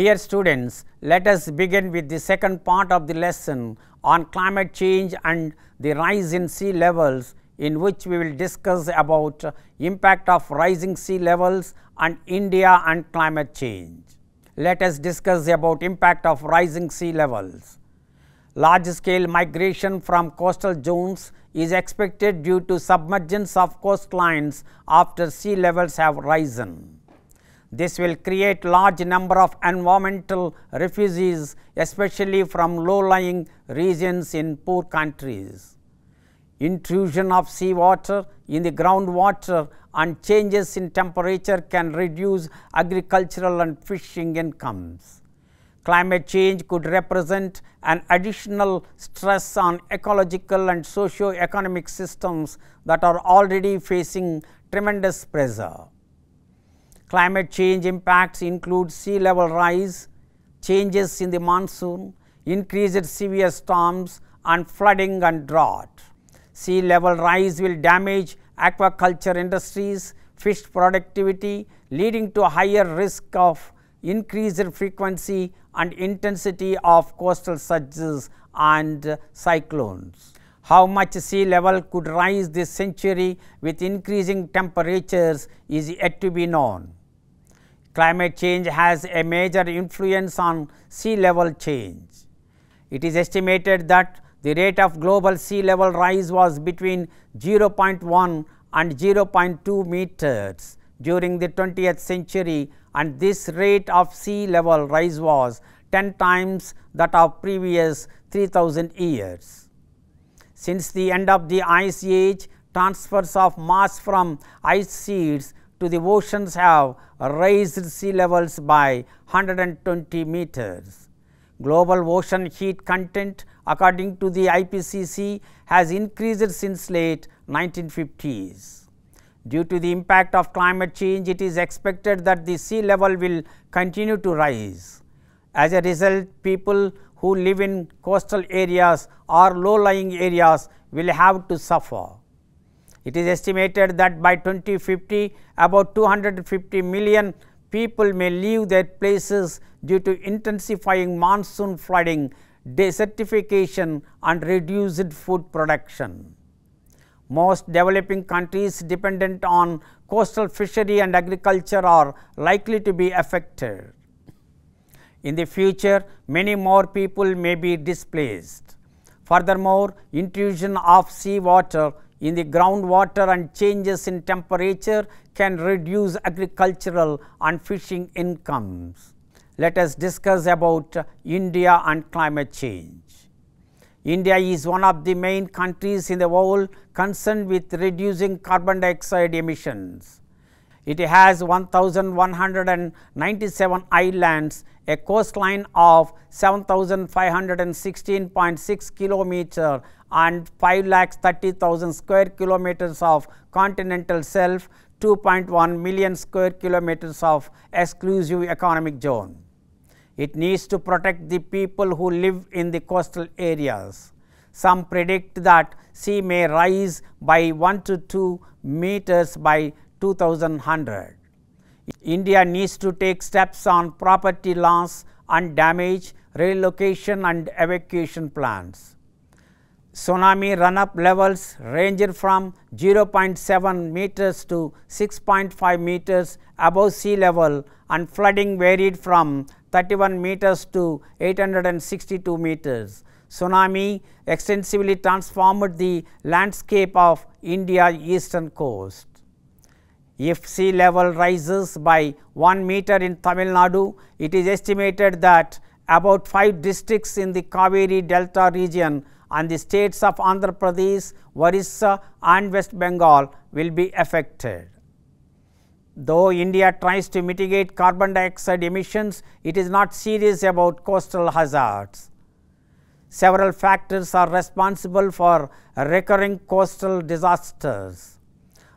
Dear students, let us begin with the second part of the lesson on climate change and the rise in sea levels, in which we will discuss about impact of rising sea levels on India and climate change. Let us discuss about impact of rising sea levels. Large scale migration from coastal zones is expected due to submergence of coastlines after sea levels have risen. This will create large number of environmental refugees, especially from low-lying regions in poor countries. Intrusion of seawater in the groundwater and changes in temperature can reduce agricultural and fishing incomes. Climate change could represent an additional stress on ecological and socio-economic systems that are already facing tremendous pressure. Climate change impacts include sea level rise, changes in the monsoon, increased severe storms and flooding and drought. Sea level rise will damage aquaculture industries, fish productivity, leading to a higher risk of increased frequency and intensity of coastal surges and cyclones. How much sea level could rise this century with increasing temperatures is yet to be known. Climate change has a major influence on sea level change. It is estimated that the rate of global sea level rise was between 0.1 and 0.2 meters during the 20th century, and this rate of sea level rise was 10 times that of previous 3000 years. Since the end of the ice age, transfers of mass from ice sheets to the oceans have raised sea levels by 120 meters. Global ocean heat content, according to the IPCC, has increased since late 1950s. Due to the impact of climate change, it is expected that the sea level will continue to rise. As a result, people who live in coastal areas or low-lying areas will have to suffer. It is estimated that by 2050, about 250 million people may leave their places due to intensifying monsoon flooding, desertification and reduced food production. Most developing countries dependent on coastal fishery and agriculture are likely to be affected. In the future, many more people may be displaced. Furthermore, intrusion of seawater in the groundwater and changes in temperature can reduce agricultural and fishing incomes. Let us discuss about India and climate change. India is one of the main countries in the world concerned with reducing carbon dioxide emissions. It has 1,197 islands, a coastline of 7,516.6 kilometers and 5,30,000 square kilometers of continental shelf, 2.1 million square kilometers of exclusive economic zone. It needs to protect the people who live in the coastal areas. Some predict that sea may rise by 1 to 2 meters by 2100. India needs to take steps on property loss and damage, relocation and evacuation plans. Tsunami run-up levels ranged from 0.7 meters to 6.5 meters above sea level, and flooding varied from 31 meters to 862 meters. Tsunami extensively transformed the landscape of India's eastern coast. If sea level rises by 1 meter in Tamil Nadu, it is estimated that about 5 districts in the Kaveri Delta region and the states of Andhra Pradesh, Orissa and West Bengal will be affected. Though India tries to mitigate carbon dioxide emissions, it is not serious about coastal hazards. Several factors are responsible for recurring coastal disasters: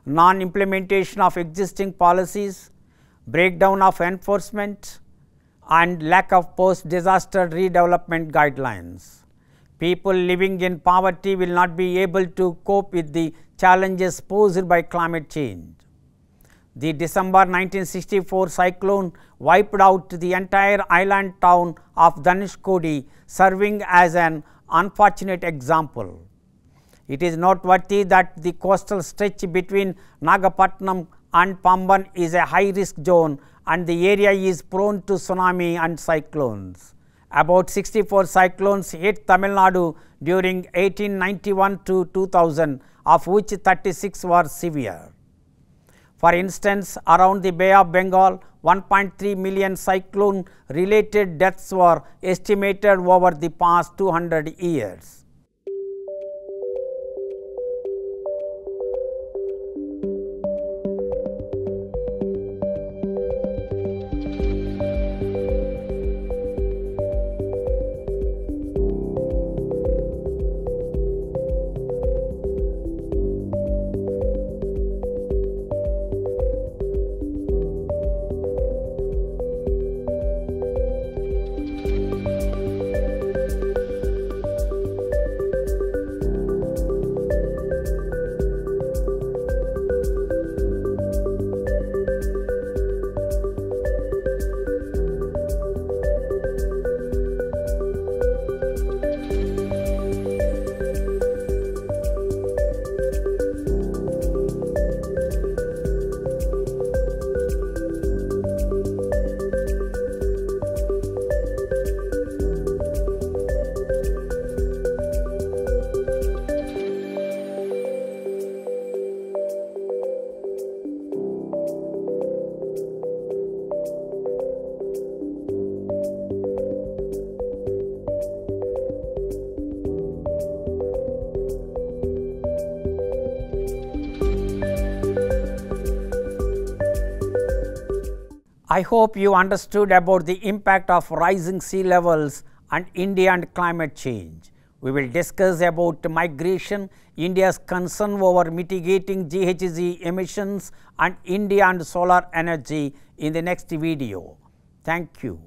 non-implementation of existing policies, breakdown of enforcement, and lack of post-disaster redevelopment guidelines. People living in poverty will not be able to cope with the challenges posed by climate change. The December 1964 cyclone wiped out the entire island town of Dhanushkodi, serving as an unfortunate example. It is noteworthy that the coastal stretch between Nagapattinam and Pamban is a high risk zone and the area is prone to tsunami and cyclones. About 64 cyclones hit Tamil Nadu during 1891 to 2000, of which 36 were severe. For instance, around the Bay of Bengal, 1.3 million cyclone related deaths were estimated over the past 200 years. I hope you understood about the impact of rising sea levels on India and climate change. We will discuss about migration, India's concern over mitigating GHG emissions, and India and solar energy in the next video. Thank you.